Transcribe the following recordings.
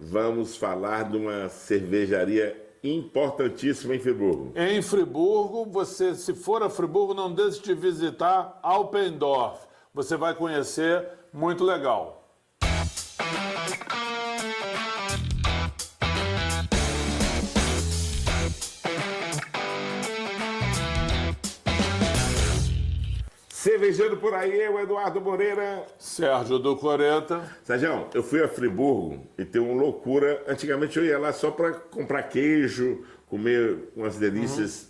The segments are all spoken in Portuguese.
Vamos falar de uma cervejaria importantíssima em Friburgo. Em Friburgo, você, se for a Friburgo, não deixe de visitar Alpendorf. Você vai conhecer, muito legal. Cervejeiro por aí, eu, Eduardo Moreira. Sérgio do Coreta. Sérgio, eu fui a Friburgo e tem uma loucura. Antigamente eu ia lá só para comprar queijo, comer umas delícias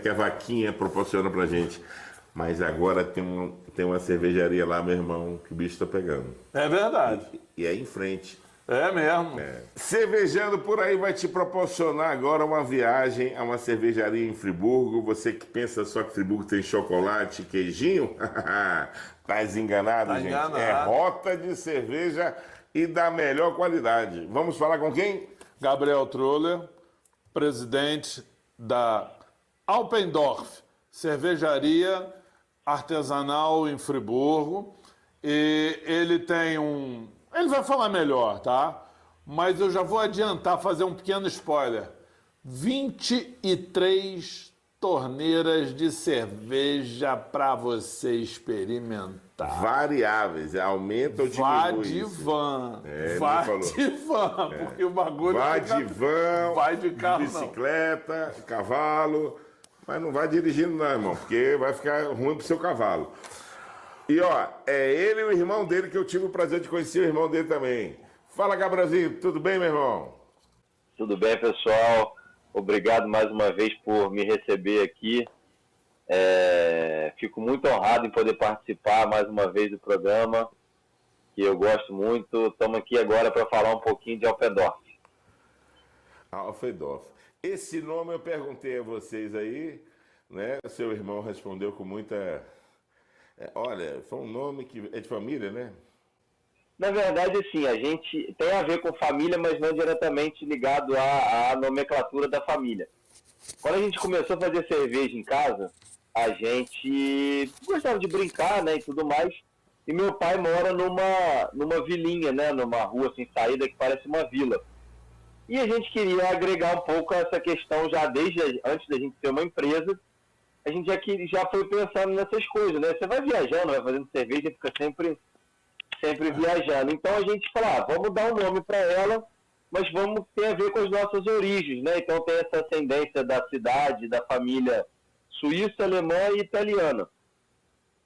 que a vaquinha proporciona pra gente. Mas agora tem uma cervejaria lá, meu irmão, que o bicho tá pegando. É verdade. E é em frente. É mesmo. Cervejando por aí vai te proporcionar agora uma viagem a uma cervejaria em Friburgo. Você que pensa só que Friburgo tem chocolate e queijinho, tá desenganado, gente. Enganado. É rota de cerveja e da melhor qualidade. Vamos falar com quem? Gabriel Troller, presidente da Alpendorf, cervejaria artesanal em Friburgo. E ele tem Ele vai falar melhor, tá? Mas eu já vou adiantar, fazer um pequeno spoiler. 23 torneiras de cerveja para você experimentar. Variáveis, aumenta ou diminui? Vá de van. Vá de van, porque o bagulho Vai de van, vai de carro, bicicleta, cavalo, mas não vai dirigindo não, irmão, porque vai ficar ruim pro seu cavalo. E ó, é ele e o irmão dele que eu tive o prazer de conhecer, o irmão dele também. Fala, Gabrazinho, tudo bem, meu irmão? Tudo bem, pessoal? Obrigado mais uma vez por me receber aqui. Fico muito honrado em poder participar mais uma vez do programa, que eu gosto muito. Estamos aqui agora para falar um pouquinho de Alpendorf. Alpendorf. Esse nome eu perguntei a vocês aí, né? Seu irmão respondeu com muita... olha, foi um nome que é de família, né? Na verdade, assim, a gente tem a ver com família, mas não diretamente ligado à nomenclatura da família. Quando a gente começou a fazer cerveja em casa, a gente gostava de brincar, né, e tudo mais. E meu pai mora numa vilinha, né, numa rua sem saída que parece uma vila. E a gente queria agregar um pouco essa questão já desde antes da gente ter uma empresa. A gente já foi pensando nessas coisas, né? Você vai viajando, vai fazendo cerveja, fica sempre viajando. Então a gente falou, vamos dar um nome para ela, mas vamos ter a ver com as nossas origens, né? Então tem essa ascendência da cidade, da família suíça, alemã e italiana.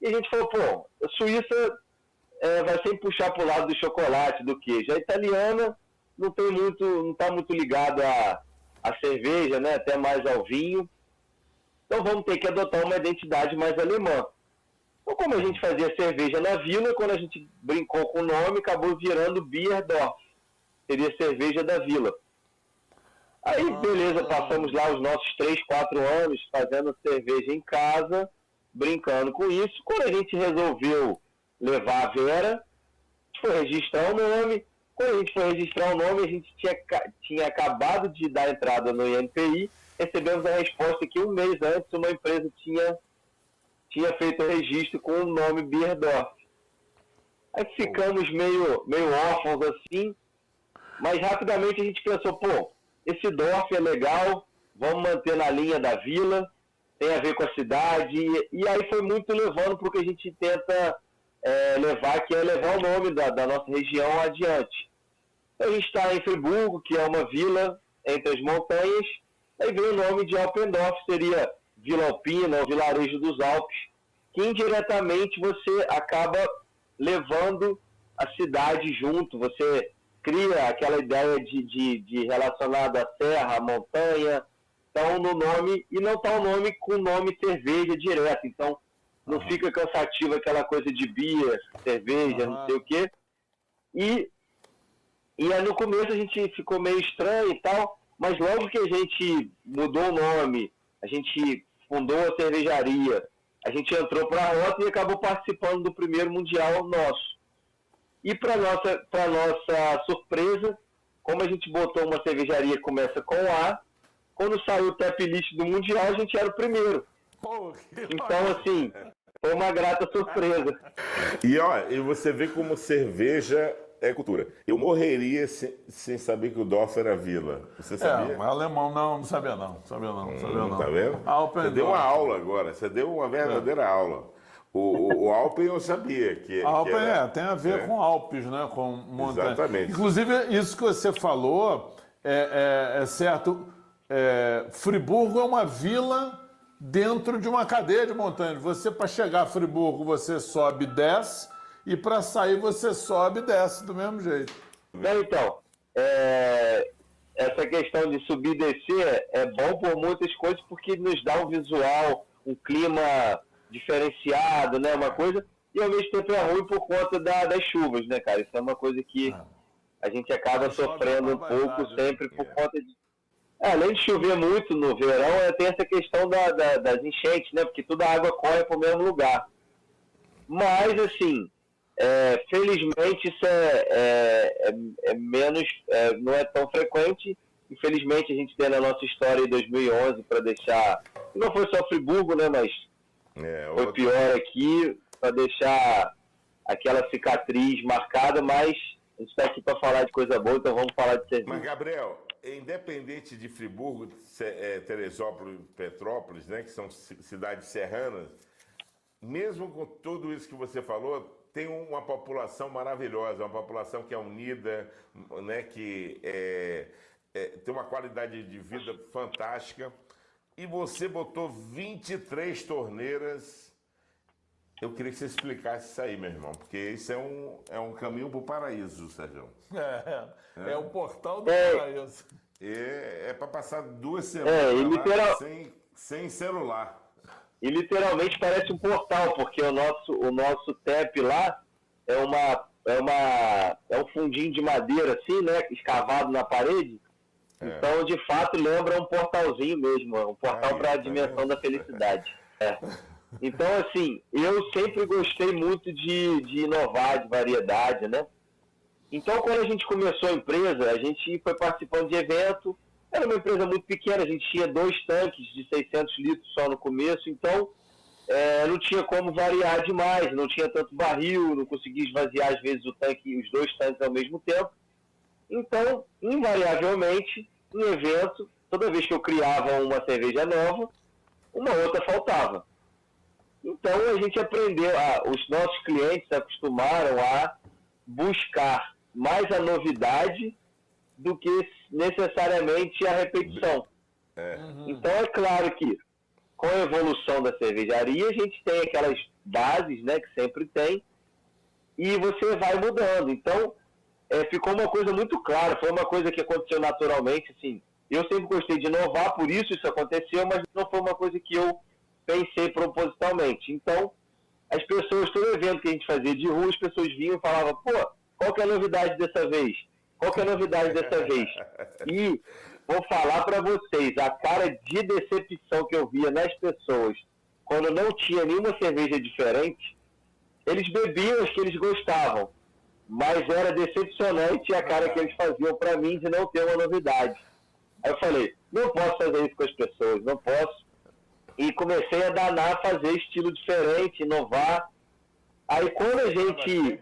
E a gente falou, a Suíça vai sempre puxar para o lado do chocolate, do queijo. A italiana não está muito ligada à cerveja, né? Até mais ao vinho. Então vamos ter que adotar uma identidade mais alemã. Então, como a gente fazia cerveja na vila, quando a gente brincou com o nome, acabou virando Bierdorf. Seria cerveja da vila. Aí, beleza, passamos lá os nossos 3, 4 anos fazendo cerveja em casa, brincando com isso. Quando a gente resolveu levar a Vera, a gente foi registrar o nome. Quando a gente foi registrar o nome, a gente tinha acabado de dar entrada no INPI. Recebemos a resposta que um mês antes uma empresa tinha feito o registro com o nome Bierdorf. Aí ficamos meio órfãos assim, mas rapidamente a gente pensou, esse Dorf é legal, vamos manter na linha da vila, tem a ver com a cidade, e aí foi muito levando para o que a gente tenta levar, que é levar o nome da nossa região adiante. Então, a gente está em Friburgo, que é uma vila entre as montanhas, aí vem o nome de Alpendorf, seria Vila Alpina, o vilarejo dos Alpes, que indiretamente você acaba levando a cidade junto, você cria aquela ideia de relacionado à serra, à montanha, então no nome, e não está o nome com o nome cerveja direto, então não fica cansativo aquela coisa de beer, cerveja, não sei o quê. E aí no começo a gente ficou meio estranho e tal, mas logo que a gente mudou o nome, a gente fundou a cervejaria, a gente entrou para a rota e acabou participando do primeiro mundial nosso. E para nossa surpresa, como a gente botou uma cervejaria que começa com A, quando saiu o tap list do mundial, a gente era o primeiro. Então, assim, foi uma grata surpresa. E você vê como cerveja é cultura. Eu morreria sem saber que o Dorf era vila. Você sabia? Alemão não sabia não. Sabia não. Tá vendo? Você deu uma aula agora, você deu uma verdadeira aula. O Alpen eu sabia que Alpen era, tem a ver com Alpes, né? Com montanha. Exatamente. Inclusive, isso que você falou é certo. Friburgo é uma vila dentro de uma cadeia de montanhas. Você, para chegar a Friburgo, você sobe e desce, e para sair você sobe e desce do mesmo jeito. Então, essa questão de subir e descer é bom por muitas coisas, porque nos dá um visual, um clima diferenciado, né? Uma coisa, e ao mesmo tempo é ruim por conta das chuvas, né, cara? Isso é uma coisa que a gente acaba sofrendo um pouco sempre por conta de... além de chover muito no verão, tem essa questão das enchentes, né? Porque toda a água corre para o mesmo lugar. Mas, assim, felizmente isso é menos, não é tão frequente. Infelizmente a gente tem na nossa história em 2011 para deixar, não foi só Friburgo, né? Mas foi pior aqui, para deixar aquela cicatriz marcada, mas a gente está aqui para falar de coisa boa, então vamos falar de serviço. Mas, Gabriel, independente de Friburgo, Teresópolis e Petrópolis, né, que são cidades serranas, mesmo com tudo isso que você falou, tem uma população maravilhosa, uma população que é unida, né, que tem uma qualidade de vida fantástica. E você botou 23 torneiras. Eu queria que você explicasse isso aí, meu irmão, porque isso é um caminho para o paraíso, Sérgio. É o portal do paraíso. É para passar 2 semanas lá sem celular. E literalmente parece um portal, porque o nosso TEP lá é um fundinho de madeira assim, né, escavado na parede. Então, de fato, lembra um portalzinho mesmo, um portal para a dimensão da felicidade. Então, assim, eu sempre gostei muito de inovar, de variedade, né? Então, quando a gente começou a empresa, a gente foi participando de evento. Era uma empresa muito pequena, a gente tinha 2 tanques de 600 litros só no começo, então não tinha como variar demais, não tinha tanto barril, não conseguia esvaziar às vezes os 2 tanques ao mesmo tempo. Então, invariavelmente, em evento, toda vez que eu criava uma cerveja nova, uma outra faltava. Então, a gente aprendeu, os nossos clientes se acostumaram a buscar mais a novidade do que necessariamente a repetição. Então, é claro que, com a evolução da cervejaria, a gente tem aquelas bases, né, que sempre tem, e você vai mudando. Então, ficou uma coisa muito clara, foi uma coisa que aconteceu naturalmente, assim, eu sempre gostei de inovar, por isso aconteceu, mas não foi uma coisa que eu pensei propositalmente. Então, as pessoas, todo evento que a gente fazia de rua, as pessoas vinham e falavam, pô, qual que é a novidade dessa vez? Qual que é a novidade dessa vez? E vou falar para vocês, a cara de decepção que eu via nas pessoas, quando não tinha nenhuma cerveja diferente, eles bebiam as que eles gostavam, mas era decepcionante a cara que eles faziam para mim de não ter uma novidade. Aí eu falei, não posso fazer isso com as pessoas, não posso. E comecei a danar, fazer estilo diferente, inovar. Aí quando a gente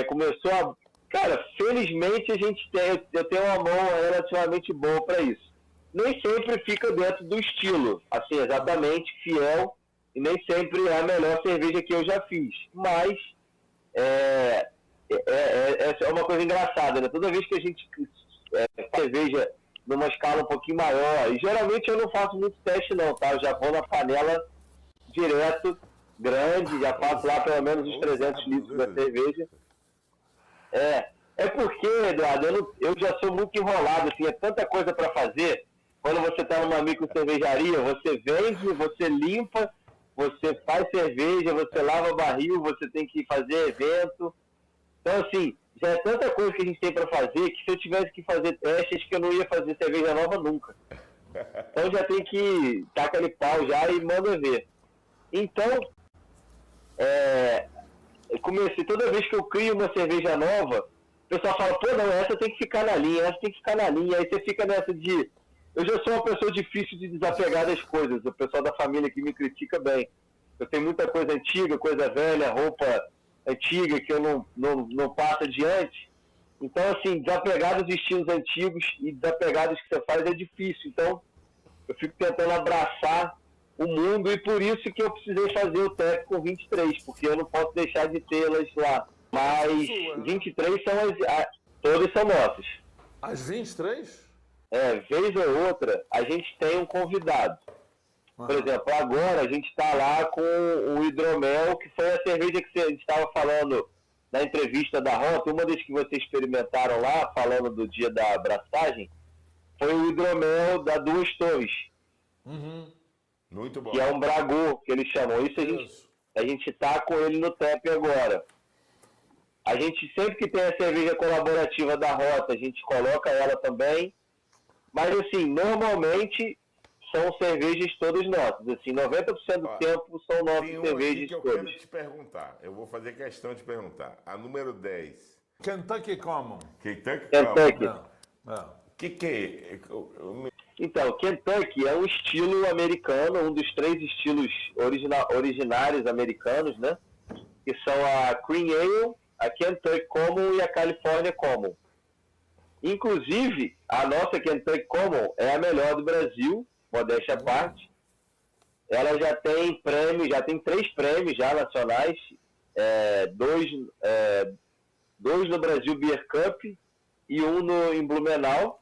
começou a... Cara, felizmente eu tenho uma mão relativamente boa para isso. Nem sempre fica dentro do estilo, assim, exatamente fiel, e nem sempre é a melhor cerveja que eu já fiz. Mas é uma coisa engraçada, né? Toda vez que a gente cerveja numa escala um pouquinho maior, e geralmente eu não faço muito teste não, tá? Eu já vou na panela direto, grande, já faço lá pelo menos uns 300 litros da cerveja. É porque, Eduardo, eu já sou muito enrolado, assim, é tanta coisa para fazer. Quando você está numa micro cervejaria, você vende, você limpa, você faz cerveja, você lava barril, você tem que fazer evento. Então, assim, já é tanta coisa que a gente tem para fazer que se eu tivesse que fazer testes, que eu não ia fazer cerveja nova nunca. Então já tem que tacar aquele pau já e manda ver. Então, eu comecei, toda vez que eu crio uma cerveja nova, o pessoal fala, pô, não, essa tem que ficar na linha, essa tem que ficar na linha. Aí você fica nessa de... Eu já sou uma pessoa difícil de desapegar das coisas. O pessoal da família aqui me critica bem. Eu tenho muita coisa antiga, coisa velha, roupa antiga que eu não passo adiante. Então, assim, desapegar dos estilos antigos e desapegar dos que você faz é difícil. Então, eu fico tentando abraçar o mundo e por isso que eu precisei fazer o TEP com 23, porque eu não posso deixar de tê-las lá. Mas 23 são todas são nossas. As 23? Vez ou outra, a gente tem um convidado. Por exemplo, agora a gente está lá com o hidromel, que foi a cerveja que a gente estava falando na entrevista da Rota, uma das que vocês experimentaram lá, falando do dia da abraçagem, foi o hidromel da Duas Torres. Muito bom. Que é um bragô, que eles chamam. Isso a gente tá com ele no TEP agora. A gente, sempre que tem a cerveja colaborativa da Rota, a gente coloca ela também. Mas, assim, normalmente são cervejas todas nossas. Assim, 90% do tempo são nossas cervejas que eu todas. quero te perguntar. Eu vou fazer questão de perguntar. A número 10. Kentucky Common. Kentucky. O que é? Então, Kentucky é um estilo americano, um dos 3 estilos originários americanos, né? Que são a Cream Ale, a Kentucky Common e a California Common. Inclusive, a nossa Kentucky Common é a melhor do Brasil, modéstia à parte. Ela já tem prêmios, já tem 3 prêmios já nacionais, 2 no Brasil Beer Cup e 1 em Blumenau.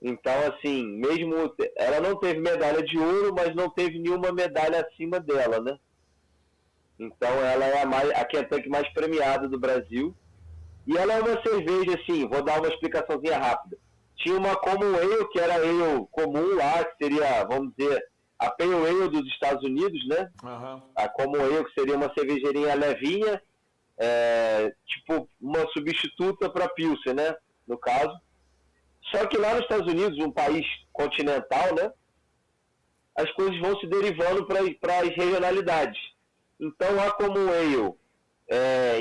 Então, assim, mesmo ela não teve medalha de ouro, mas não teve nenhuma medalha acima dela, né? Então, ela é a Kentucky mais premiada do Brasil. E ela é uma cerveja, assim, vou dar uma explicaçãozinha rápida. Tinha uma Common Ale, que era ale comum lá, que seria, vamos dizer, a Pale Ale dos Estados Unidos, né? A Common Ale, que seria uma cervejeirinha levinha, tipo uma substituta para Pilsen, né? No caso. Só que lá nos Estados Unidos, um país continental, né? As coisas vão se derivando para as regionalidades. Então, a Common Ale,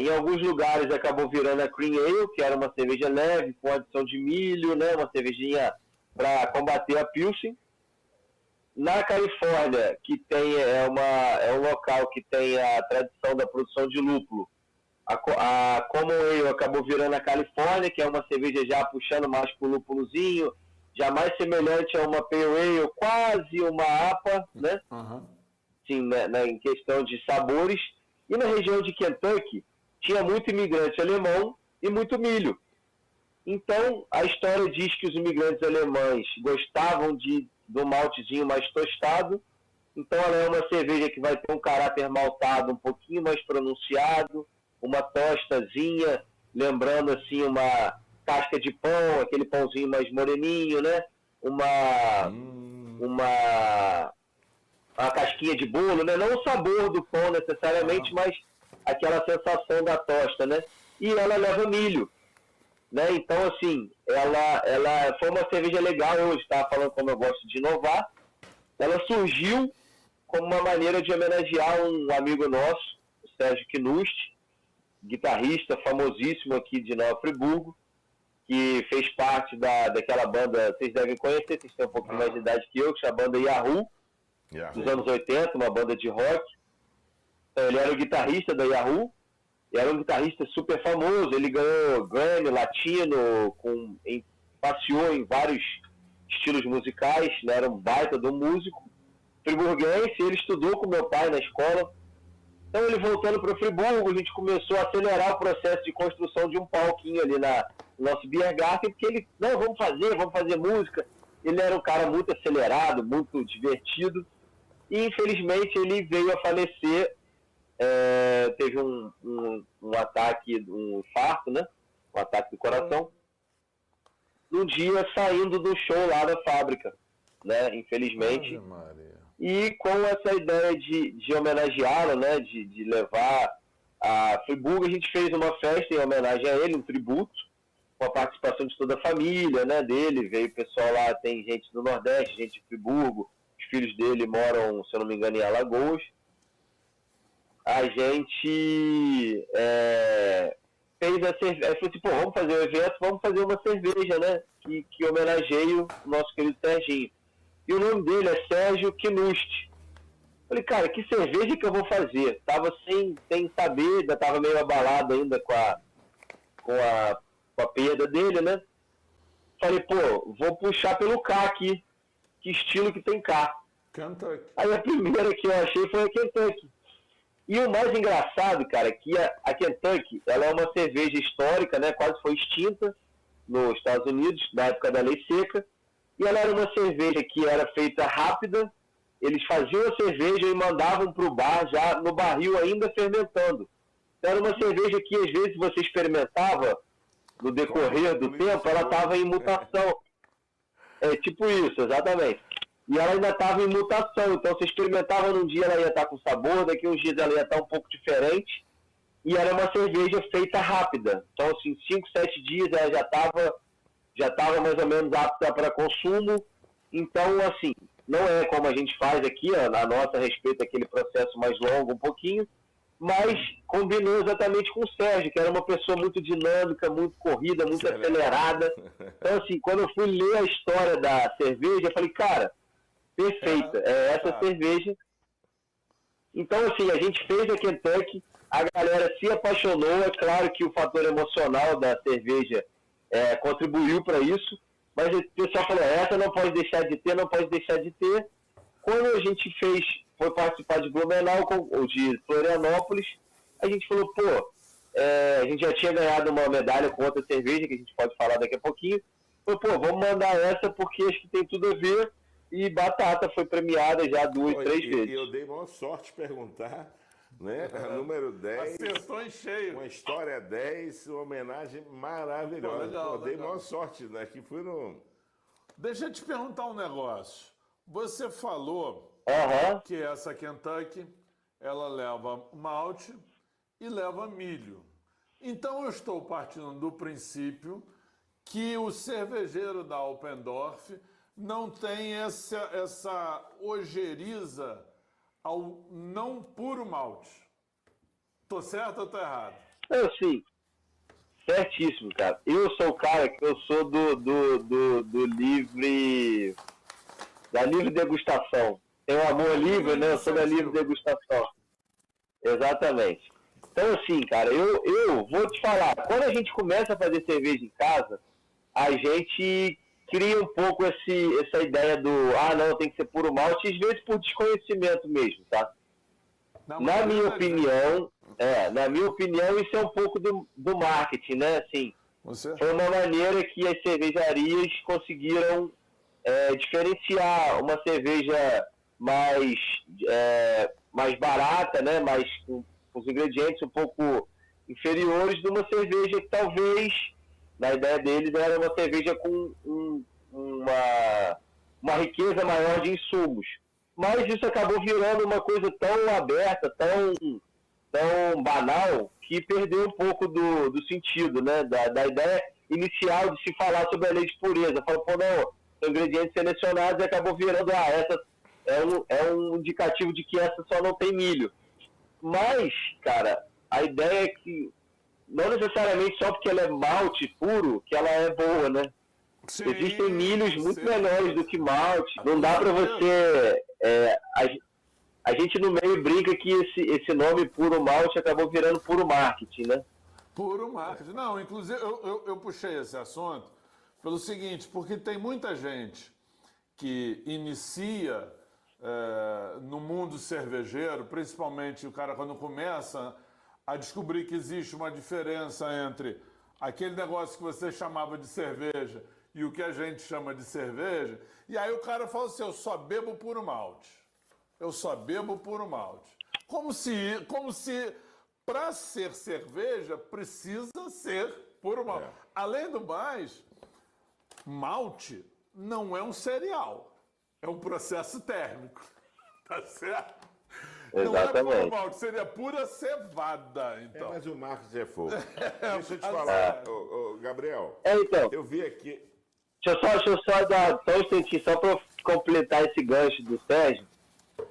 em alguns lugares acabou virando a Cream Ale, que era uma cerveja leve, com adição de milho, né? Uma cervejinha para combater a Pilsen. Na Califórnia, que tem, é um local que tem a tradição da produção de lúpulo, a Common Ale acabou virando a Califórnia, que é uma cerveja já puxando mais pro lúpulozinho, já mais semelhante a uma Pale Ale, quase uma APA, né? Sim, né, em questão de sabores. E na região de Kentucky, tinha muito imigrante alemão e muito milho. Então, a história diz que os imigrantes alemães gostavam do maltezinho mais tostado. Então, ela é uma cerveja que vai ter um caráter maltado um pouquinho mais pronunciado, uma tostazinha, lembrando assim uma casca de pão, aquele pãozinho mais moreninho, né? Uma casquinha de bolo, né? Não o sabor do pão necessariamente, mas aquela sensação da tosta, né? E ela leva milho, né? Então, assim, ela foi uma cerveja legal hoje, estava falando como eu gosto de inovar. Ela surgiu como uma maneira de homenagear um amigo nosso, o Sérgio Knust, guitarrista famosíssimo aqui de Nova Friburgo, que fez parte daquela banda, vocês devem conhecer, vocês têm um pouquinho mais de idade que eu, que é a banda Yahoo, dos anos 80, uma banda de rock. Então, ele era o guitarrista da Yahoo, era um guitarrista super famoso, ele ganhou Grammy Latino, passeou em vários estilos musicais, né? Era um baita de um músico friburguense, ele estudou com meu pai na escola. Então, ele voltando para o Friburgo, a gente começou a acelerar o processo de construção de um palquinho ali no nosso Beer Garden, porque ele, não, vamos fazer música. Ele era um cara muito acelerado, muito divertido, e infelizmente ele veio a falecer, teve um ataque, um infarto, né? Um ataque do coração, num dia saindo do show lá da fábrica, né? Infelizmente. E com essa ideia de homenageá-lo, né, de levar a Friburgo, a gente fez uma festa em homenagem a ele, um tributo, com a participação de toda a família, né, dele. Veio o pessoal lá, tem gente do Nordeste, gente de Friburgo, os filhos dele moram, se eu não me engano, em Alagoas. A gente fez a cerveja, falou assim, pô, vamos fazer o evento, vamos fazer uma cerveja, né, que homenageie o nosso querido Serginho. E o nome dele é Sérgio Knust. Falei, cara, que cerveja que eu vou fazer? Tava sem saber, ainda tava meio abalado ainda com a com a perda dele, né? Falei, pô, vou puxar pelo K aqui. Que estilo que tem K. Kentucky. Aí a primeira que eu achei foi a Kentucky. E o mais engraçado, cara, é que a Kentucky, ela é uma cerveja histórica, né? Quase foi extinta nos Estados Unidos, na época da Lei Seca. E ela era uma cerveja que era feita rápida. Eles faziam a cerveja e mandavam para o bar já no barril ainda fermentando. Então, era uma cerveja que às vezes você experimentava no decorrer do tempo, ela estava em mutação. É tipo isso, exatamente. E ela ainda estava em mutação, então você experimentava num dia ela ia estar com sabor, daqui uns dias ela ia estar um pouco diferente. E era uma cerveja feita rápida. Então, assim, 5, 7 dias ela já estava mais ou menos apta para consumo. Então, assim, não é como a gente faz aqui, a nossa respeita aquele processo mais longo um pouquinho, mas combinou exatamente com o Sérgio, que era uma pessoa muito dinâmica, muito corrida, muito acelerada. Então, assim, quando eu fui ler a história da cerveja, eu falei, cara, perfeita, é essa cerveja. Então, assim, a gente fez a Kentucky, a galera se apaixonou, é claro que o fator emocional da cerveja contribuiu para isso, mas o pessoal falou, essa não pode deixar de ter, não pode deixar de ter. Quando a gente foi participar de Blumenau ou de Florianópolis, a gente falou, pô, a gente já tinha ganhado uma medalha com outra cerveja, que a gente pode falar daqui a pouquinho. Falou, pô, vamos mandar essa porque acho que tem tudo a ver. E batata foi premiada já 2, 3 vezes. E eu dei maior sorte de perguntar, né? Número 10. Acertou em cheio. Uma história 10, uma homenagem maravilhosa. Pô, legal, dei legal. maior sorte, né? Que fui no... Deixa eu te perguntar um negócio. Você falou que essa Kentucky, ela leva malte e leva milho. Então eu estou partindo do princípio que o cervejeiro da Alpendorf não tem essa ojeriza ao não puro malte. Tô certo ou tô errado? Não, sim. Certíssimo, cara. Eu sou o cara que eu sou do livre... da livre degustação. Tem um amor livre, né? Eu sou da livre degustação. Exatamente. Então, assim, cara, eu vou te falar. Quando a gente começa a fazer cerveja em casa, a gente cria um pouco essa ideia do não, tem que ser puro malte, às vezes por desconhecimento mesmo, tá? Na minha opinião, isso é um pouco do marketing, né? Assim, foi uma maneira que as cervejarias conseguiram diferenciar uma cerveja mais barata, né? Mais com os ingredientes um pouco inferiores de uma cerveja que talvez, na ideia deles, era uma cerveja com uma riqueza maior de insumos. Mas isso acabou virando uma coisa tão aberta, tão banal, que perdeu um pouco do sentido, né? Da ideia inicial de se falar sobre a lei de pureza. Falou, pô, não, são ingredientes selecionados e acabou virando, essa é um indicativo de que essa só não tem milho. Mas, cara, a ideia é que não necessariamente só porque ela é malte puro que ela é boa, né? Sim, existem milhos muito melhores do que malte. Não dá pra você... a gente no meio brinca que esse nome puro malte acabou virando puro marketing, né? Puro marketing. Não, inclusive eu puxei esse assunto pelo seguinte, porque tem muita gente que inicia no mundo cervejeiro, principalmente o cara quando começa a descobrir que existe uma diferença entre aquele negócio que você chamava de cerveja e o que a gente chama de cerveja, e aí o cara fala assim, eu só bebo puro malte. Eu só bebo puro malte. Como se para ser cerveja precisa ser puro malte. Além do mais, malte não é um cereal, é um processo térmico, tá certo? Exatamente. Não é puro malte, seria pura cevada, então. Mas o Marcos é fogo. Deixa eu te falar, Gabriel. Então, eu vi aqui... Deixa eu só dar só um instantinho, só para completar esse gancho do Sérgio.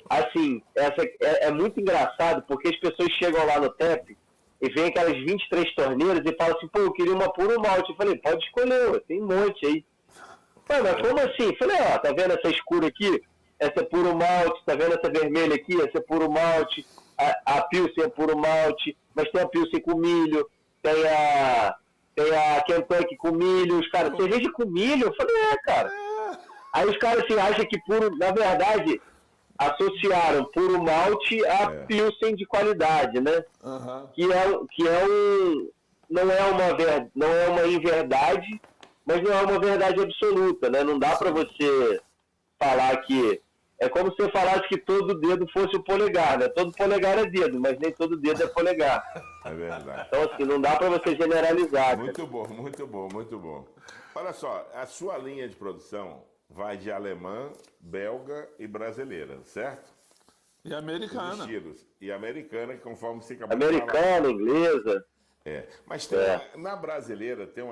Assim, é muito engraçado, porque as pessoas chegam lá no TEP e vem aquelas 23 torneiras e falam assim, pô, eu queria uma puro malte. Eu falei, pode escolher, tem um monte aí. Pô, mas como assim? Eu falei, tá vendo essa escura aqui? Essa é puro malte, tá vendo essa vermelha aqui? Essa é puro malte, a Pilsen é puro malte, mas tem a Pilsen com milho, tem tem a Kentucky com milho, os caras, cerveja com milho? Eu falei, cara. Aí os caras assim, acham que na verdade, associaram puro malte a Pilsen de qualidade, né? Não é uma inverdade, mas não é uma verdade absoluta, né? Não dá para você falar que... É como se você falasse que todo dedo fosse o polegar, né? Todo polegar é dedo, mas nem todo dedo é polegar. É verdade. Então, assim, não dá para você generalizar. Muito bom, muito bom, muito bom. Olha só, a sua linha de produção vai de alemã, belga e brasileira, certo? E americana. Estilos. E americana, conforme você acabou de falar. Americana, inglesa. Mas na brasileira, tem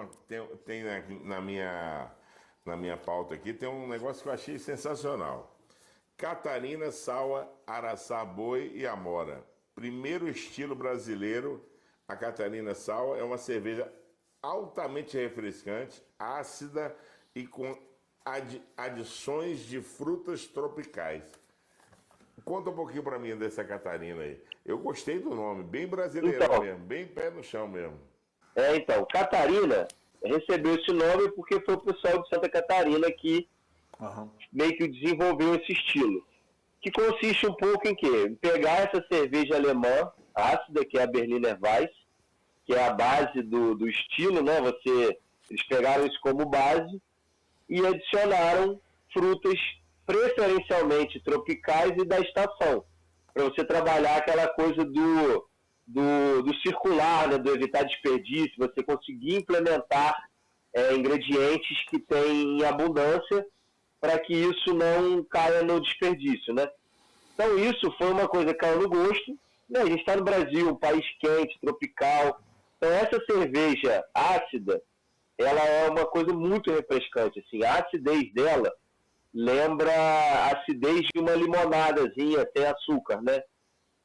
na minha pauta aqui, tem um negócio que eu achei sensacional. Catarina, Saua, Araçá, Boi e Amora. Primeiro estilo brasileiro, a Catarina Saua é uma cerveja altamente refrescante, ácida e com adições de frutas tropicais. Conta um pouquinho para mim dessa Catarina aí. Eu gostei do nome, bem brasileiro mesmo, bem pé no chão mesmo. Então, Catarina recebeu esse nome porque foi o pessoal de Santa Catarina que meio que desenvolveu esse estilo. Que consiste um pouco em quê? Em pegar essa cerveja alemã ácida, que é a Berliner Weiss, que é a base do estilo, né? Eles pegaram isso como base e adicionaram frutas preferencialmente tropicais e da estação, para você trabalhar aquela coisa do circular, né, do evitar desperdício, você conseguir implementar ingredientes que tem em abundância para que isso não caia no desperdício, né? Então isso foi uma coisa que caiu no gosto, né? A gente está no Brasil, um país quente, tropical, então essa cerveja ácida, ela é uma coisa muito refrescante, assim, a acidez dela lembra a acidez de uma limonadazinha sem açúcar, né?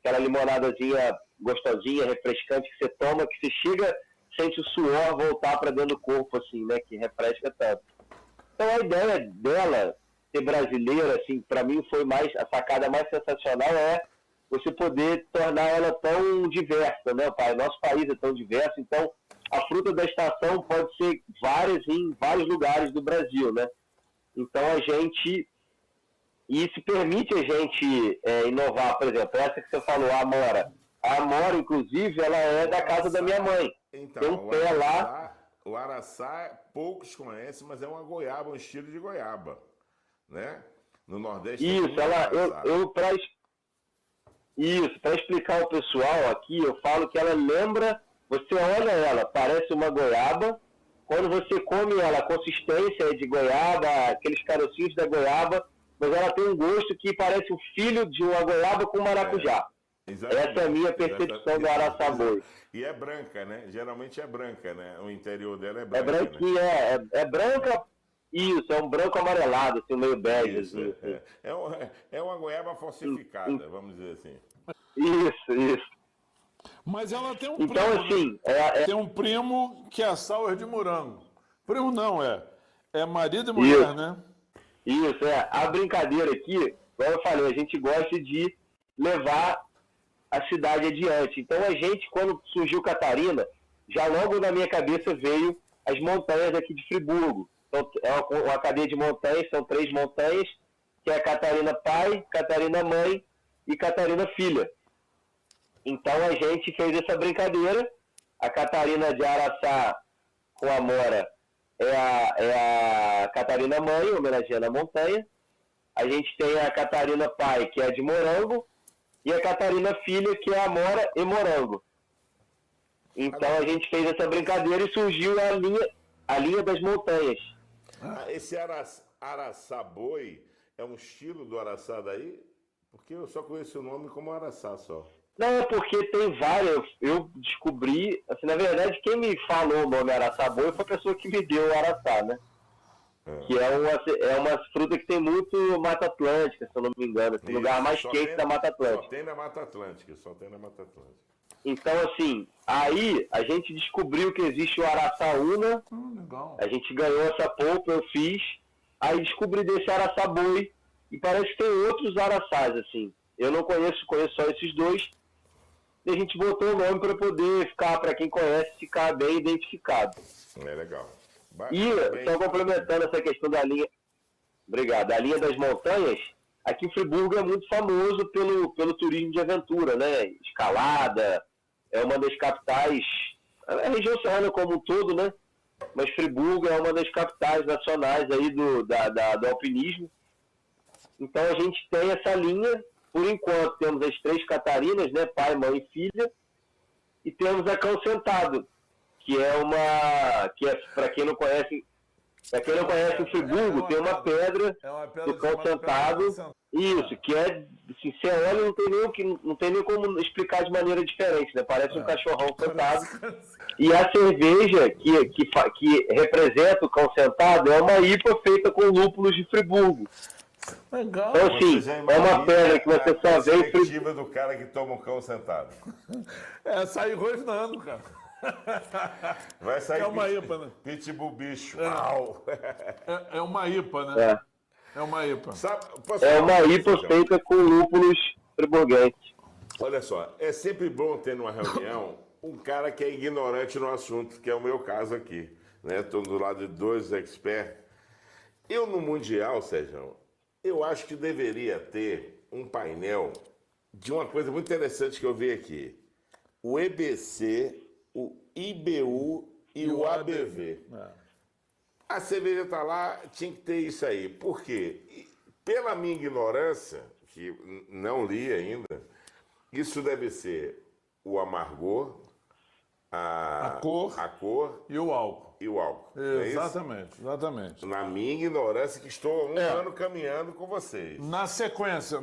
Aquela limonadazinha gostosinha, refrescante que você toma, que você chega, sente o suor voltar para dentro do corpo, assim, né? Que refresca tanto. Então a ideia dela ser brasileira, assim, para mim foi a sacada mais sensacional você poder tornar ela tão diversa, né? Nosso país é tão diverso, então a fruta da estação pode ser em vários lugares do Brasil, né? Então isso permite a gente inovar, por exemplo, essa que você falou, a Amora. A Amora, inclusive, ela é da casa da minha mãe. Então, tem um pé lá. O Araçá, poucos conhecem, mas é uma goiaba, um estilo de goiaba, né? No Nordeste. Isso, para explicar ao pessoal aqui, eu falo que ela lembra, você olha ela, parece uma goiaba. Quando você come ela, a consistência é de goiaba, aqueles carocinhos da goiaba, mas ela tem um gosto que parece o filho de uma goiaba com maracujá. Essa é a minha percepção do Araçá Boi. E é branca, né? Geralmente é branca, né? O interior dela é branca. É branquinha, né? é branca, isso, é um branco amarelado, assim, meio bege. Isso, é uma goiaba falsificada, vamos dizer assim. Isso. Mas ela tem um então, primo, assim, tem um primo que é sour de morango. Primo não, é marido e mulher, né? Isso, a brincadeira aqui, como eu falei, a gente gosta de levar a cidade adiante. Então a gente, quando surgiu Catarina, já logo na minha cabeça veio as montanhas aqui de Friburgo. Então é uma cadeia de montanhas, são 3 montanhas, que é a Catarina Pai, Catarina Mãe e Catarina Filha. Então a gente fez essa brincadeira. A Catarina de Araçá com a Amora é a Catarina Mãe, homenageando a montanha. A gente tem a Catarina Pai, que é a de morango, e a Catarina Filha, que é a Amora e morango. Então a gente fez essa brincadeira e surgiu a linha das montanhas. Esse Araçá Boi é um estilo do Araçá daí? Porque eu só conheço o nome como Araçá só. Não, é porque tem várias. Eu descobri, assim, na verdade, quem me falou o nome Araçá Boi foi a pessoa que me deu o Araçá, né? Que é uma fruta que tem muito Mata Atlântica, se eu não me engano. Esse lugar mais quente da Mata Atlântica. Só tem na Mata Atlântica, Então, assim, aí a gente descobriu que existe o Araçá Una. Legal. A gente ganhou essa polpa, eu fiz. Aí descobri desse Araçá Boi. E parece que tem outros araçás, assim. Eu não conheço só esses 2. e a gente botou o nome para poder ficar, para quem conhece, ficar bem identificado. É legal. E, só complementando essa questão da linha, obrigado, a linha das montanhas, aqui em Friburgo é muito famoso pelo turismo de aventura, né? Escalada, é uma das capitais, a região serrana como um todo, né? Mas Friburgo é uma das capitais nacionais aí do alpinismo. Então a gente tem essa linha, por enquanto temos as 3 Catarinas, né? Pai, mãe e filha, e temos a Cão Sentado, que é para quem não conhece, o Friburgo, tem uma pedra do Cão Sentado, isso, que é, assim, você olha, não tem nem como explicar de maneira diferente, né? Parece um cachorrão sentado. E a cerveja que representa o Cão Sentado é uma IPA feita com lúpulos de Friburgo. Legal. Então, assim, é uma pedra que você só vê em Friburgo. Do cara que toma um cão sentado. Sair rosnando, cara. Vai sair é uma IPA, né? Pitbull bicho. É uma IPA, né? É uma IPA. É uma IPA feita com lúpulos friburguenses. Olha só, é sempre bom ter numa reunião um cara que é ignorante no assunto, que é o meu caso aqui. Estou do lado de 2 experts. Eu, no Mundial, Sérgio, eu acho que deveria ter um painel de uma coisa muito interessante que eu vi aqui. O EBC, o IBU e o ABV. A cerveja está lá, tinha que ter isso aí. Por quê? Pela minha ignorância, que não li ainda, isso deve ser o amargor, a cor e o álcool. Exatamente. Na minha ignorância, que estou há um ano caminhando com vocês. Na sequência,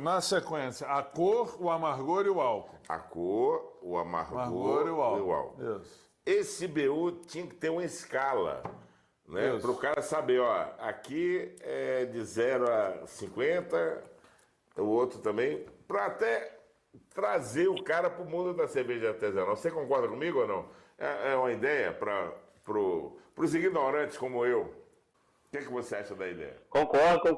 a cor, o amargor e o álcool. A cor, o amargor e o álcool. Isso. Esse BU tinha que ter uma escala, né? Para o cara saber, ó, aqui é de 0 a 50, o outro também, para até trazer o cara para o mundo da cerveja artesanal. Você concorda comigo ou não? É uma ideia para os ignorantes como eu. O que você acha da ideia? Concordo.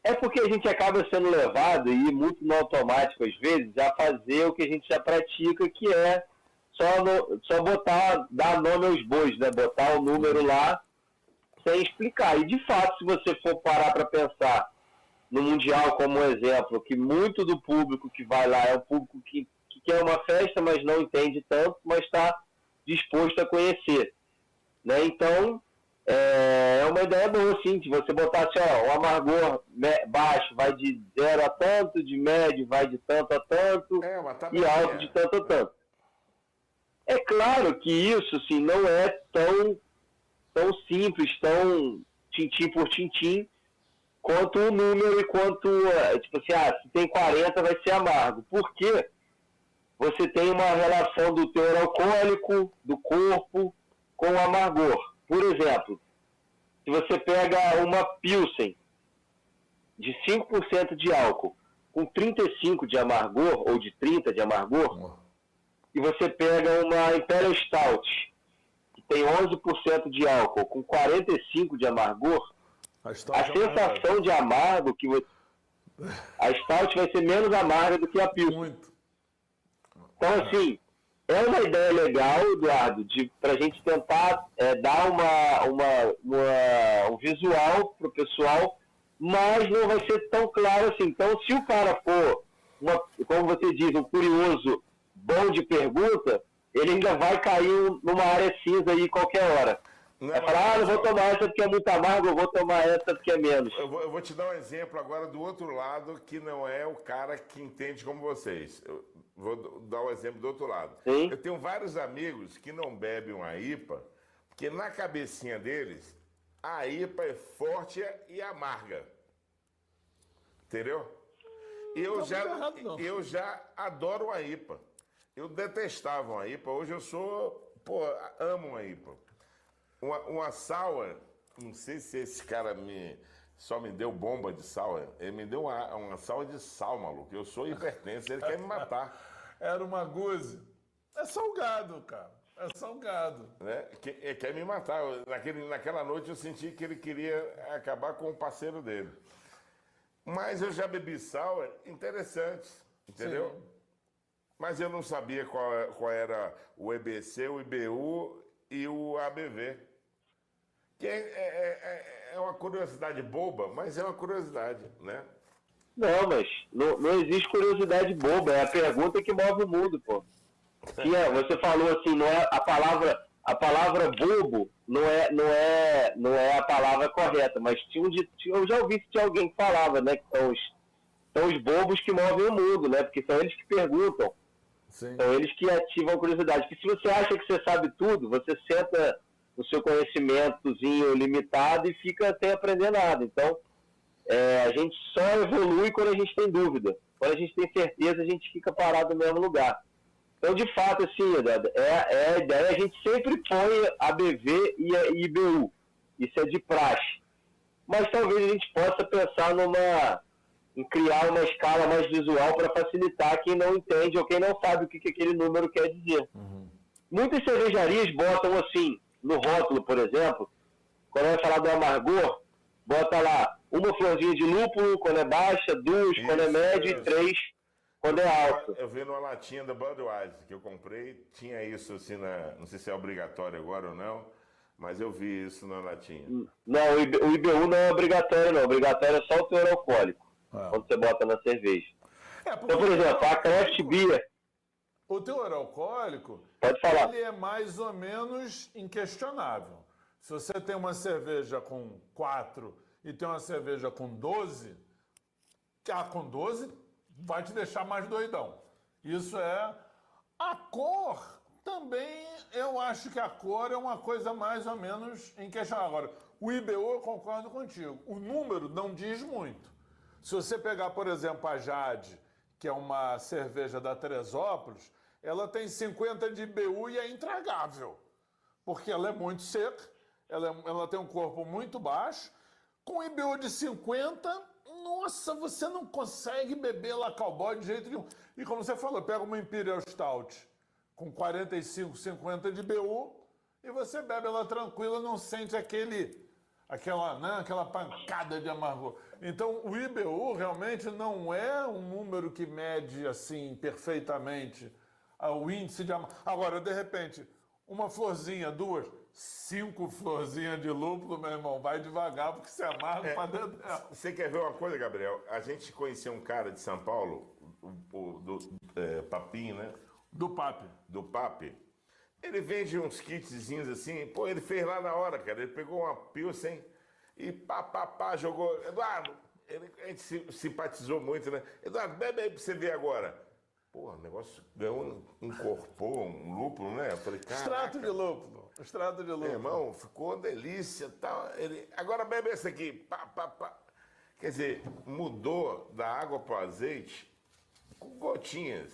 É porque a gente acaba sendo levado, e muito no automático às vezes, a fazer o que a gente já pratica, que é só dar nome aos bois, né? Botar o número lá sem explicar. E de fato, se você for parar para pensar no Mundial como um exemplo, que muito do público que vai lá é um público que quer uma festa, mas não entende tanto, mas está disposto a conhecer, né? Então, é uma ideia boa, sim, de você botar assim, ó, o amargor baixo vai de 0 a tanto, de médio vai de tanto a tanto, e alto de tanto a tanto. É claro que isso, assim, não é tão simples, tão tintim por tintim, quanto o número e quanto, tipo assim, se tem 40 vai ser amargo. Por quê? Você tem uma relação do teor alcoólico, do corpo, com o amargor. Por exemplo, se você pega uma Pilsen de 5% de álcool, com 35% de amargor, ou de 30% de amargor, e você pega uma Imperial Stout, que tem 11% de álcool, com 45% de amargor, a sensação de amargo que você... A Stout vai ser menos amarga do que a Pilsen. Muito. Então, assim, é uma ideia legal, Eduardo, para a gente tentar dar um visual para o pessoal, mas não vai ser tão claro assim. Então, se o cara for, como você diz, um curioso bom de pergunta, ele ainda vai cair numa área cinza aí qualquer hora. Vai falar, não vou tomar essa porque é muito amargo, eu vou tomar essa porque é menos. Eu vou te dar um exemplo agora do outro lado, que não é o cara que entende como vocês. Eu vou dar um exemplo do outro lado. Sim. Eu tenho vários amigos que não bebem uma IPA, porque na cabecinha deles, a IPA é forte e amarga. Entendeu? Eu já adoro uma IPA. Eu detestava uma IPA, hoje eu amo uma IPA. Uma sour, não sei se esse cara só me deu bomba de sour, ele me deu uma sour de sal, maluco. Eu sou hipertenso, ele quer me matar. Era uma guze. É salgado, cara. É salgado. Né? Ele quer me matar. Naquela noite eu senti que ele queria acabar com o parceiro dele. Mas eu já bebi sour interessantes, entendeu? Mas eu não sabia qual era o EBC, o IBU e o ABV. Que é uma curiosidade boba, mas é uma curiosidade, né? Não, mas não existe curiosidade boba, é a pergunta que move o mundo, pô. Você falou assim, não é a palavra bobo não é a palavra correta, mas eu já ouvi de alguém que falava, né, que são os bobos que movem o mundo, né, porque são eles que perguntam, Sim. são eles que ativam a curiosidade, porque se você acha que você sabe tudo, você senta no seu conhecimentozinho limitado e fica sem aprender nada, então a gente só evolui quando a gente tem dúvida, quando a gente tem certeza a gente fica parado no mesmo lugar. Então, de fato, assim, a ideia, a gente sempre põe ABV e IBU. Isso é de praxe. Mas talvez a gente possa pensar em criar uma escala mais visual para facilitar quem não entende ou quem não sabe o que aquele número quer dizer. Uhum. Muitas cervejarias botam assim, no rótulo, por exemplo, quando vai falar do amargor, bota lá uma florzinha de lúpulo quando é baixa, 2 quando é médio e 3 quando é alto. Eu vi numa latinha da Budweiser que eu comprei, tinha isso assim, não sei se é obrigatório agora ou não, mas eu vi isso na latinha. Não, o IBU não é obrigatório não, obrigatório é só o teor alcoólico, quando você bota na cerveja. Então, por exemplo, a Craft Beer... O teor alcoólico, pode falar. Ele é mais ou menos inquestionável. Se você tem uma cerveja com 4 e tem uma cerveja com 12, a com 12 vai te deixar mais doidão. Isso é... A cor também, eu acho que a cor é uma coisa mais ou menos inquestionável. Agora, o IBU eu concordo contigo. O número não diz muito. Se você pegar, por exemplo, a Jade, que é uma cerveja da Teresópolis, ela tem 50 de IBU e é intragável. Porque ela é muito seca, ela tem um corpo muito baixo. Com IBU de 50... Nossa, você não consegue beber lá cowboy de jeito nenhum. E como você falou, pega uma Imperial Stout com 45, 50 de BU e você bebe ela tranquila, não sente aquela pancada de amargor. Então, o IBU realmente não é um número que mede assim perfeitamente o índice de amargor. Agora, de repente, uma florzinha, 2, 5 florzinhas de lúpulo, meu irmão, vai devagar porque você amarga pra dentro dela. Você quer ver uma coisa, Gabriel? A gente conhecia um cara de São Paulo, do Papinho, né? Do Papi. Do Papi. Ele vende uns kitzinhos assim, pô, ele fez lá na hora, cara. Ele pegou uma Pilsen e jogou. Eduardo, a gente simpatizou muito, né? Eduardo, bebe aí pra você ver agora. Pô, o negócio ganhou, incorporou um lúpulo, né? Eu falei, cara. Extrato de lúpulo. Meu irmão, ficou uma delícia. Tal. Agora bebe esse aqui. Quer dizer, mudou da água para o azeite com gotinhas.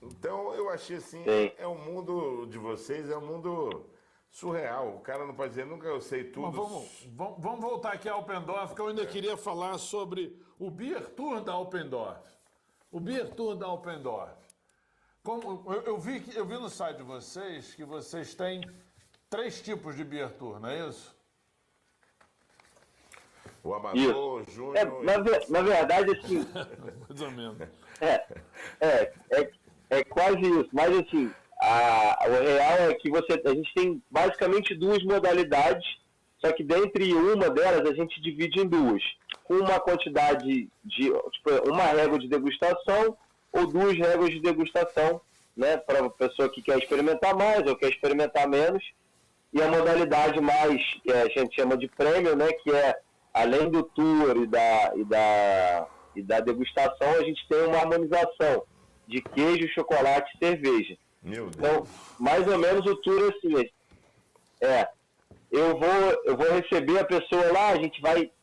Então eu achei assim, é o mundo de vocês, é um mundo surreal. O cara não pode dizer, nunca eu sei tudo. Mas vamos voltar aqui ao Alpendorf, que eu ainda queria falar sobre o Beer Tour da Alpendorf. O Beer Tour da Alpendorf. Eu vi no site de vocês que vocês têm 3 tipos de Beer Tour, não é isso? O amador, o júnior... Na verdade, assim... Mais ou menos. É quase isso. Mas, assim, o real é que a gente tem basicamente 2 modalidades, só que dentre uma delas a gente divide em 2. Com uma quantidade uma régua de degustação ou 2 réguas de degustação, né, para a pessoa que quer experimentar mais ou quer experimentar menos. E a modalidade mais, que a gente chama de prêmio, né, que é, além do tour e da degustação, a gente tem uma harmonização de queijo, chocolate e cerveja. Meu Deus. Então, mais ou menos o tour é assim. Eu vou receber a pessoa lá,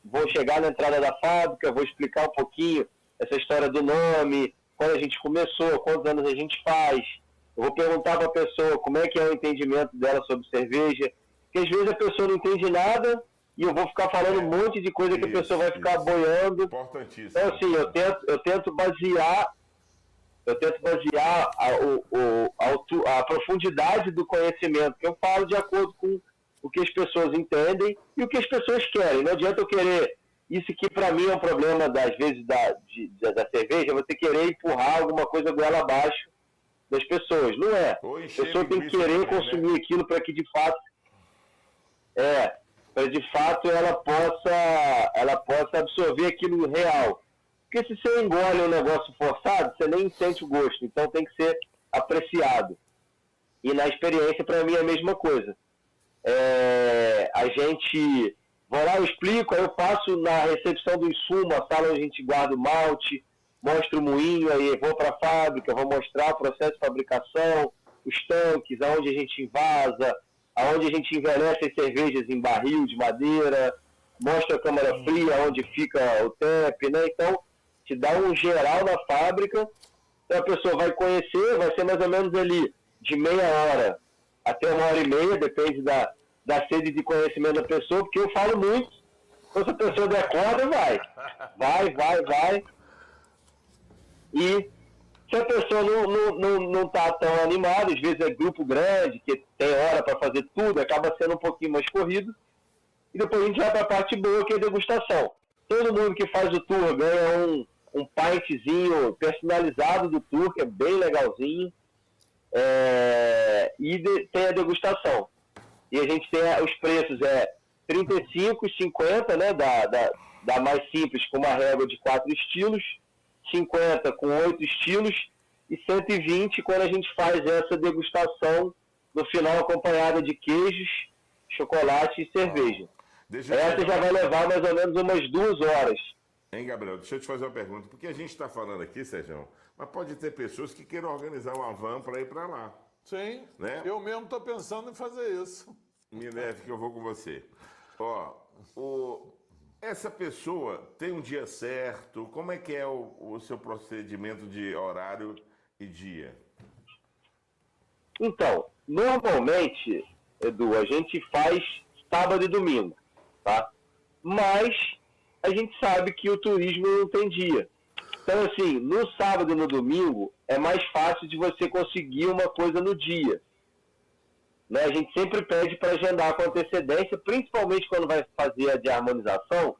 vou chegar na entrada da fábrica, vou explicar um pouquinho essa história do nome, quando a gente começou, quantos anos a gente faz. Eu vou perguntar para a pessoa como é que é o entendimento dela sobre cerveja, porque às vezes a pessoa não entende nada e eu vou ficar falando um monte de coisa que a pessoa vai ficar boiando. Importantíssimo. Então, assim, eu tento basear a profundidade do conhecimento que eu falo de acordo com o que as pessoas entendem e o que as pessoas querem. Não adianta eu querer... Isso que para mim é um problema, às vezes, da cerveja, você querer empurrar alguma coisa goela abaixo das pessoas. Não é. Ou A encher pessoa tem que linguiça querer também, consumir né? aquilo para que de fato ela possa absorver aquilo real. Porque se você engole um negócio forçado, você nem sente o gosto. Então tem que ser apreciado. E na experiência, para mim, é a mesma coisa. A gente... Vou lá, eu explico, aí eu passo na recepção do insumo, a sala onde a gente guarda o malte, mostro o moinho, aí vou para a fábrica, vou mostrar o processo de fabricação, os tanques, aonde a gente invasa, aonde a gente envelhece as cervejas em barril de madeira, mostra a câmara fria, onde fica o temp, né? Então, te dá um geral na fábrica, então a pessoa vai conhecer, vai ser mais ou menos ali de meia hora até 1h30, depende da sede de conhecimento da pessoa, porque eu falo muito, então se a pessoa der corda, vai. E se a pessoa não está tão animada, às vezes é grupo grande, que tem hora para fazer tudo, acaba sendo um pouquinho mais corrido. E depois a gente vai para a parte boa, que é a degustação. Todo mundo que faz o tour ganha um pintzinho personalizado do tour, que é bem legalzinho. Tem a degustação. E a gente tem os preços, 35 e 50, né, da mais simples, com uma régua de 4 estilos, 50 com 8 estilos e 120 quando a gente faz essa degustação no final acompanhada de queijos, chocolate e cerveja. Essa já vai levar mais ou menos umas 2 horas. Hein, Gabriel, deixa eu te fazer uma pergunta. Porque a gente está falando aqui, Sérgio, mas pode ter pessoas que queiram organizar uma van para ir para lá. Sim, né? Eu mesmo estou pensando em fazer isso. Me leve que eu vou com você. Essa pessoa tem um dia certo? Como é que é o seu procedimento de horário e dia? Então, normalmente, Edu, a gente faz sábado e domingo, tá? Mas a gente sabe que o turismo não tem dia. Então, assim, no sábado e no domingo é mais fácil de você conseguir uma coisa no dia. Né? A gente sempre pede para agendar com antecedência, principalmente quando vai fazer a de harmonização,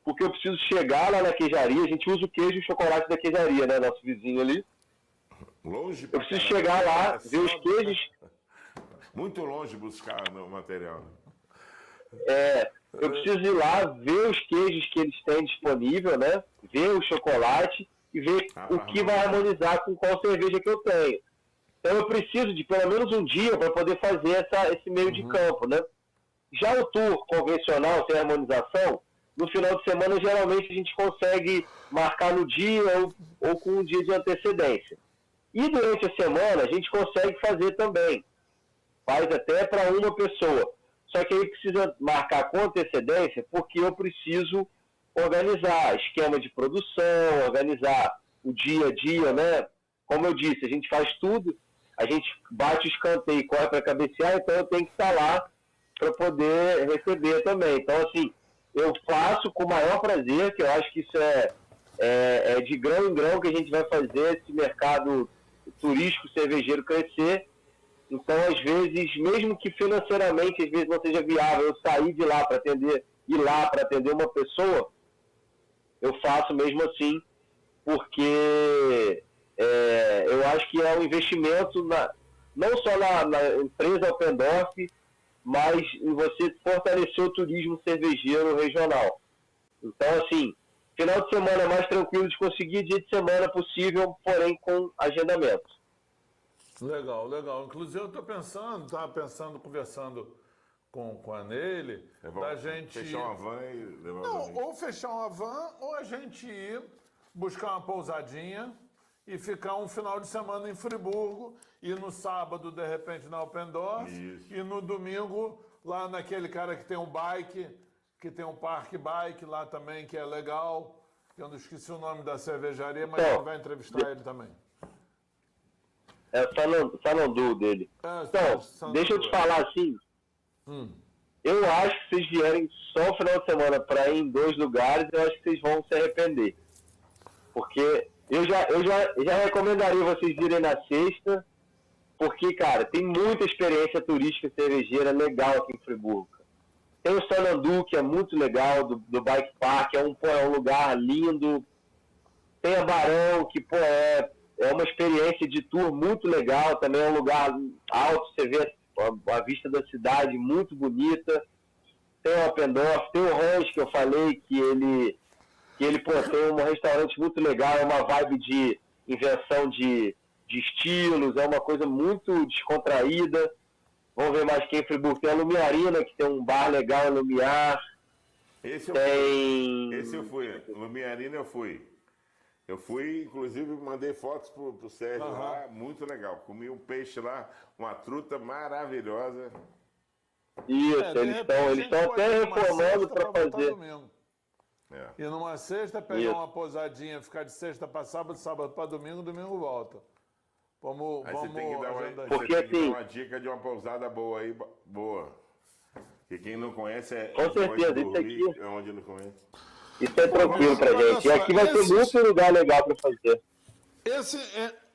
porque eu preciso chegar lá na queijaria, a gente usa o queijo e o chocolate da queijaria, né? Nosso vizinho ali. Longe Eu preciso chegar lá, ver os queijos. Muito longe buscar no material. Eu preciso ir lá, ver os queijos que eles têm disponível, né? Ver o chocolate e ver o que vai harmonizar com qual cerveja que eu tenho. Então eu preciso de pelo menos um dia para poder fazer esse meio de campo, né? Já o tour convencional, sem harmonização, no final de semana geralmente a gente consegue marcar no dia ou com um dia de antecedência. E durante a semana a gente consegue fazer também. Faz até para uma pessoa. Só que aí precisa marcar com antecedência, porque eu preciso organizar esquema de produção, organizar o dia a dia, né? Como eu disse, a gente faz tudo, a gente bate o escanteio e corre para cabecear, então eu tenho que estar lá para poder receber também. Então, assim, eu faço com o maior prazer, que eu acho que isso é de grão em grão que a gente vai fazer esse mercado turístico cervejeiro crescer. Então, às vezes, mesmo que financeiramente, às vezes não seja viável eu sair de lá para atender uma pessoa, eu faço mesmo assim, porque eu acho que é um investimento não só na empresa Alpendorf, mas em você fortalecer o turismo cervejeiro regional. Então, assim, final de semana é mais tranquilo de conseguir, dia de semana possível, porém com agendamento. Legal. Inclusive eu estava pensando, conversando com a Neile, da gente... Fechar uma van e levar Não, ou fechar uma van, ou a gente ir buscar uma pousadinha e ficar um final de semana em Friburgo, e no sábado, de repente, na Alpendorf, e no domingo, lá naquele cara que tem um bike, que tem um parque bike lá também, que é legal. Eu não esqueci o nome da cervejaria, mas a gente vai entrevistar ele também. É o Sanandu dele. Então, deixa eu te falar assim. Eu acho que vocês vierem só o final de semana para ir em 2 lugares, eu acho que vocês vão se arrepender. Porque eu já recomendaria vocês virem na sexta, porque, cara, tem muita experiência turística cervejeira legal aqui em Friburgo. Tem o Sanandu, que é muito legal, do Bike Park, é um lugar lindo. Tem a Barão, que, é uma experiência de tour muito legal, também é um lugar alto, você vê a vista da cidade muito bonita. Tem o Alpendorf, tem o Ranch, que eu falei, que ele tem um restaurante muito legal, é uma vibe de invenção de estilos, é uma coisa muito descontraída. Vamos ver mais quem em Friburgo. Tem a Lumiarina, que tem um bar legal em Lumiar. Esse eu fui. Lumiarina eu fui. Eu fui, inclusive, mandei fotos pro Sérgio lá, muito legal. Comi um peixe lá, uma truta maravilhosa. Isso, eles estão até reformando para fazer. E numa sexta, pegar uma pousadinha, ficar de sexta para sábado, sábado para domingo, domingo volta. Vamos você tem que dar uma dica de uma pousada boa aí, boa. Porque quem não conhece com certeza, isso aqui é onde não conhece. Isso é tranquilo pra gente. E aqui vai ter muito lugar legal para fazer.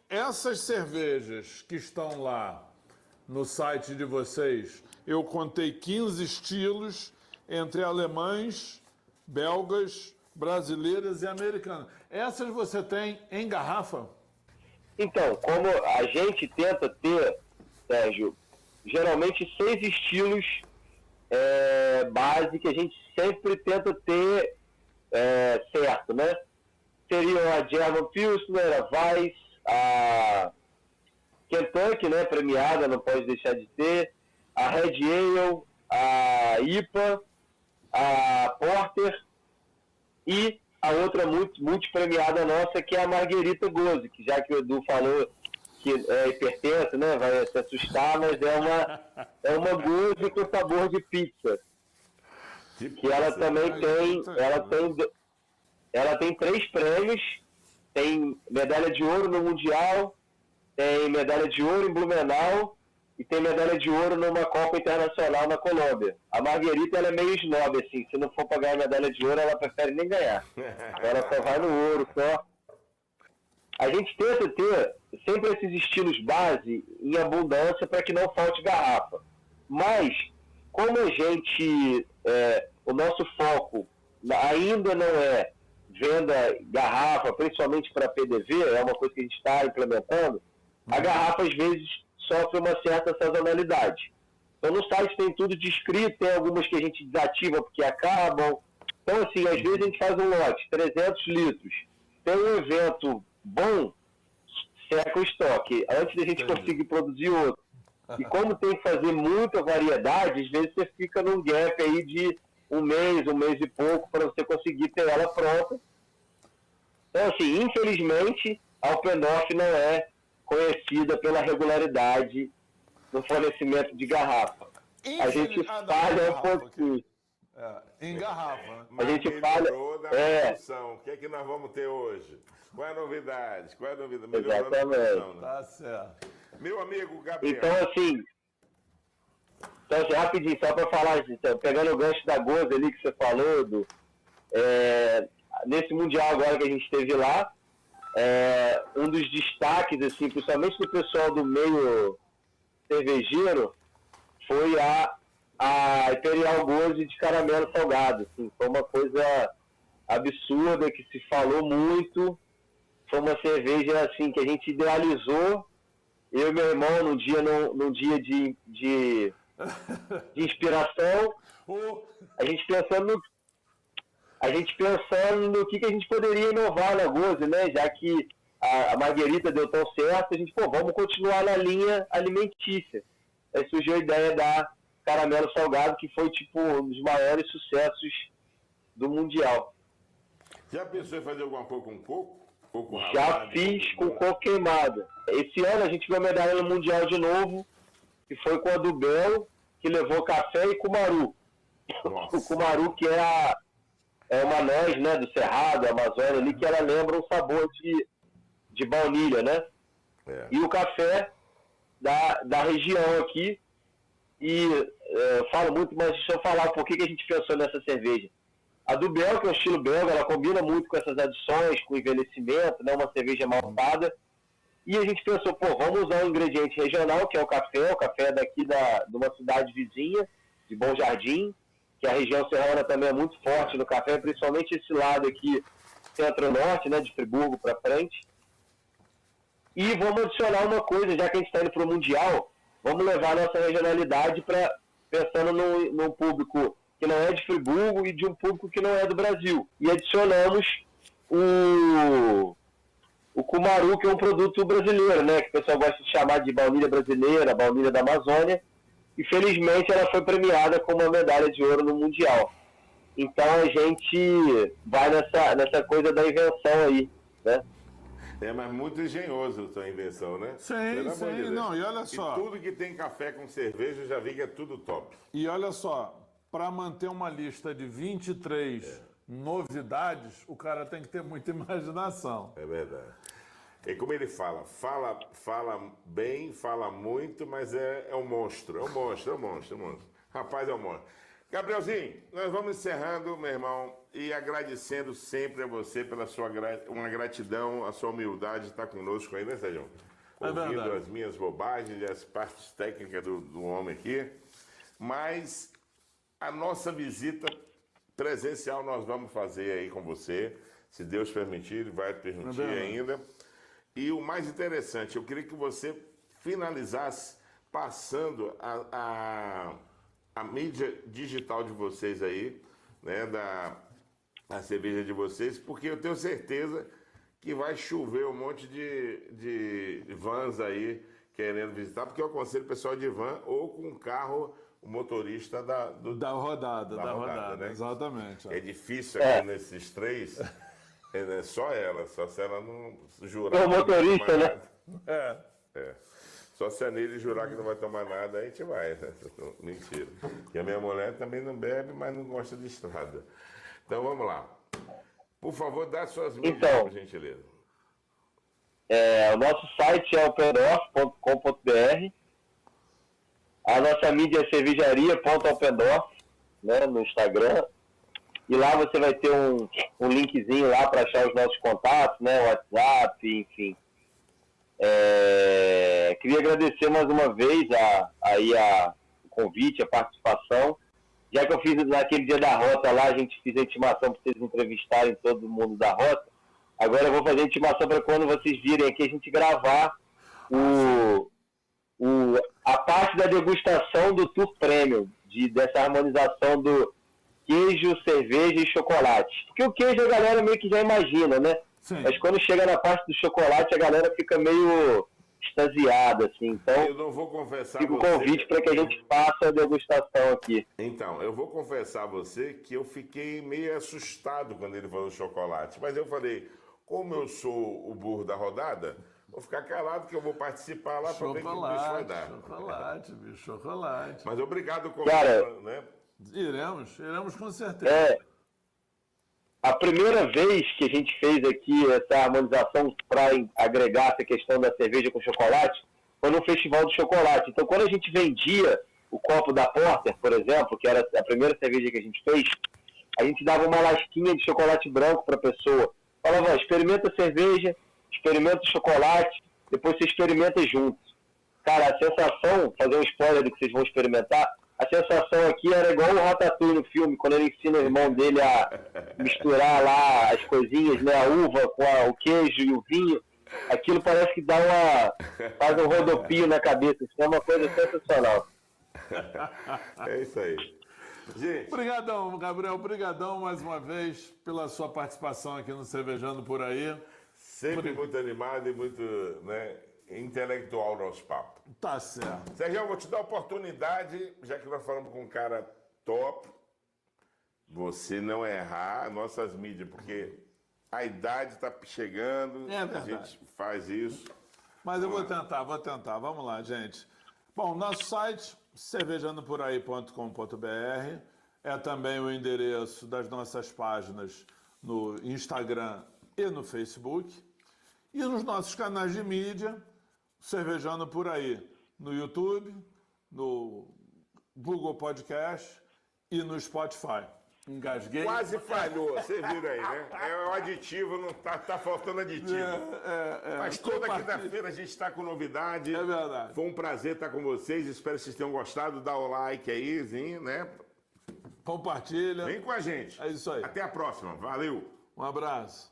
Essas cervejas que estão lá no site de vocês, eu contei 15 estilos entre alemães, belgas, brasileiras e americanas. Essas você tem em garrafa? Então, como a gente tenta ter, Sérgio, geralmente 6 estilos base que a gente sempre tenta ter certo, né? Seriam a German Pilsner, a Weiss, a Kentucky, né, premiada, não pode deixar de ter, a Red Ale, a IPA, a Porter e a outra muito premiada nossa, que é a Margherita Gose, que já que o Edu falou que é hipertensa, né, vai se assustar, mas é uma Gose com sabor de pizza. Que ela também ela tem 3 prêmios, tem medalha de ouro no Mundial, tem medalha de ouro em Blumenau e tem medalha de ouro numa Copa Internacional na Colômbia. A Margherita, ela é meio snob, assim, se não for para ganhar medalha de ouro, ela prefere nem ganhar. Ela só vai no ouro, só. A gente tenta ter sempre esses estilos base em abundância para que não falte garrafa. Mas, como a gente, o nosso foco ainda não é venda garrafa, principalmente para PDV, é uma coisa que a gente está implementando, a garrafa às vezes sofre uma certa sazonalidade. Então no site tem tudo descrito, tem algumas que a gente desativa porque acabam. Então assim, às vezes a gente faz um lote, 300 litros, tem um evento bom, seca o estoque, antes da gente conseguir produzir outro. E como tem que fazer muita variedade, às vezes você fica num gap aí de um mês e pouco para você conseguir ter ela pronta. Então assim, infelizmente, a Alpendorf não é conhecida pela regularidade no fornecimento de garrafa. A gente falha um pouquinho. Em garrafa, né? A gente falha. Produção. O que é que nós vamos ter hoje? Qual é a novidade? Exatamente. Tá certo. Meu amigo Gabriel. Então, assim, rapidinho, só para falar, pegando o gancho da Gose ali que você falou, Edu, nesse Mundial agora que a gente esteve lá, um dos destaques, assim, principalmente do pessoal do meio cervejeiro, foi a Imperial Gose de caramelo salgado. Assim, foi uma coisa absurda, que se falou muito. Foi uma cerveja assim, que a gente idealizou, eu e meu irmão, num dia de inspiração, a gente pensando no que a gente poderia inovar na Gose, né? Já que a Margherita deu tão certo, a gente, vamos continuar na linha alimentícia. Aí surgiu a ideia da caramelo salgado, que foi tipo um dos maiores sucessos do Mundial. Já pensou em fazer alguma coisa com coco? Já fiz com coco queimado. Esse ano a gente ganhou medalha no Mundial de novo, que foi com a do Bel, que levou café e cumaru. O cumaru, que é uma noz, né, do Cerrado, Amazônia ali, que ela lembra um sabor de baunilha, né? E o café da região aqui. E eu falo muito, mas deixa eu falar por que a gente pensou nessa cerveja. A do Bel, que é o estilo belga, ela combina muito com essas adições, com envelhecimento, né, uma cerveja maltada. E a gente pensou, vamos usar um ingrediente regional, que é o café daqui de uma cidade vizinha, de Bom Jardim, que a região serrana também é muito forte no café, principalmente esse lado aqui, centro-norte, né, de Friburgo para frente. E vamos adicionar uma coisa, já que a gente está indo para o Mundial, vamos levar a nossa regionalidade pensando num público que não é de Friburgo e de um público que não é do Brasil. E adicionamos o cumaru, que é um produto brasileiro, né? Que o pessoal gosta de chamar de baunilha brasileira, baunilha da Amazônia. E felizmente ela foi premiada com uma medalha de ouro no Mundial. Então a gente vai nessa coisa da invenção aí, né? Mas muito engenhoso a sua invenção, né? Sim, Pelo amor de Deus. não, e olha só. E tudo que tem café com cerveja, eu já vi que é tudo top. E olha só, para manter uma lista de 23 novidades, o cara tem que ter muita imaginação. É verdade. E como ele fala bem, fala muito, mas é um monstro. É um monstro. Rapaz, é um monstro. Gabrielzinho, nós vamos encerrando, meu irmão, e agradecendo sempre a você pela uma gratidão, a sua humildade de estar conosco aí, né, Sérgio? Ouvindo verdade. as minhas bobagens e as partes técnicas do homem aqui. Mas a nossa visita presencial nós vamos fazer aí com você, se Deus permitir, ele vai permitir ainda. E o mais interessante, eu queria que você finalizasse passando a mídia digital de vocês aí, né, a cerveja de vocês, porque eu tenho certeza que vai chover um monte de vans aí querendo visitar, porque eu aconselho o pessoal de van ou com carro, o motorista da rodada, né? Exatamente. É difícil aqui nesses três, só se ela não jurar. É o motorista, né? Só se a Neide jurar que não vai tomar nada, a gente vai. Né? Mentira. E a minha mulher também não bebe, mas não gosta de estrada. Então vamos lá. Por favor, dá suas mídias, por gentileza. O nosso site é opendorf.com.br. A nossa mídia é cervejaria.opendorf, né, no Instagram. E lá você vai ter um linkzinho lá para achar os nossos contatos, né, WhatsApp, enfim. Queria agradecer mais uma vez o convite, a participação. Já que eu fiz naquele dia da Rota lá, a gente fez a intimação para vocês entrevistarem todo mundo da Rota. Agora eu vou fazer a intimação para quando vocês virem aqui a gente gravar a parte da degustação do Tour Premium, dessa harmonização do queijo, cerveja e chocolate. Porque o queijo a galera meio que já imagina, né? Sim. Mas quando chega na parte do chocolate, a galera fica meio extasiada, assim. Então, eu não vou confessar fica o convite para que a gente faça a degustação aqui. Então, eu vou confessar a você que eu fiquei meio assustado quando ele falou chocolate. Mas eu falei, como eu sou o burro da rodada, vou ficar calado que eu vou participar lá para ver que o bicho vai dar. Chocolate. Mas obrigado, Cara, né? Iremos com certeza. A primeira vez que a gente fez aqui essa harmonização para agregar essa questão da cerveja com chocolate foi no Festival de Chocolate. Então, quando a gente vendia o copo da Porter, por exemplo, que era a primeira cerveja que a gente fez, a gente dava uma lasquinha de chocolate branco para a pessoa. Falava, experimenta a cerveja, experimenta o chocolate, depois você experimenta juntos. Cara, a sensação, fazer um spoiler do que vocês vão experimentar, a sensação aqui era igual o Ratatouille no filme, quando ele ensina o irmão dele a misturar lá as coisinhas, né, a uva com o queijo e o vinho. Aquilo parece que faz um rodopio na cabeça. Isso é uma coisa sensacional. É isso aí. Gente. Obrigadão, Gabriel. Obrigadão mais uma vez pela sua participação aqui no Cervejando por Aí. Sempre muito animado e muito, né, intelectual nosso papo. Tá certo. Sérgio, eu vou te dar a oportunidade, já que nós falamos com um cara top, você não errar nossas mídias, porque a idade está chegando, a gente faz isso. Mas eu vou tentar. Vamos lá, gente. Bom, nosso site, cervejandoporaí.com.br, é também o endereço das nossas páginas no Instagram e no Facebook. E nos nossos canais de mídia, Cervejando por Aí, no YouTube, no Google Podcast e no Spotify. Engasguei. Quase falhou, você viu aí, né? É o aditivo, não tá faltando aditivo. Mas toda quinta-feira a gente está com novidade. É verdade. Foi um prazer estar com vocês, espero que vocês tenham gostado. Dá o like aí, né? Compartilha. Vem com a gente. É isso aí. Até a próxima, valeu. Um abraço.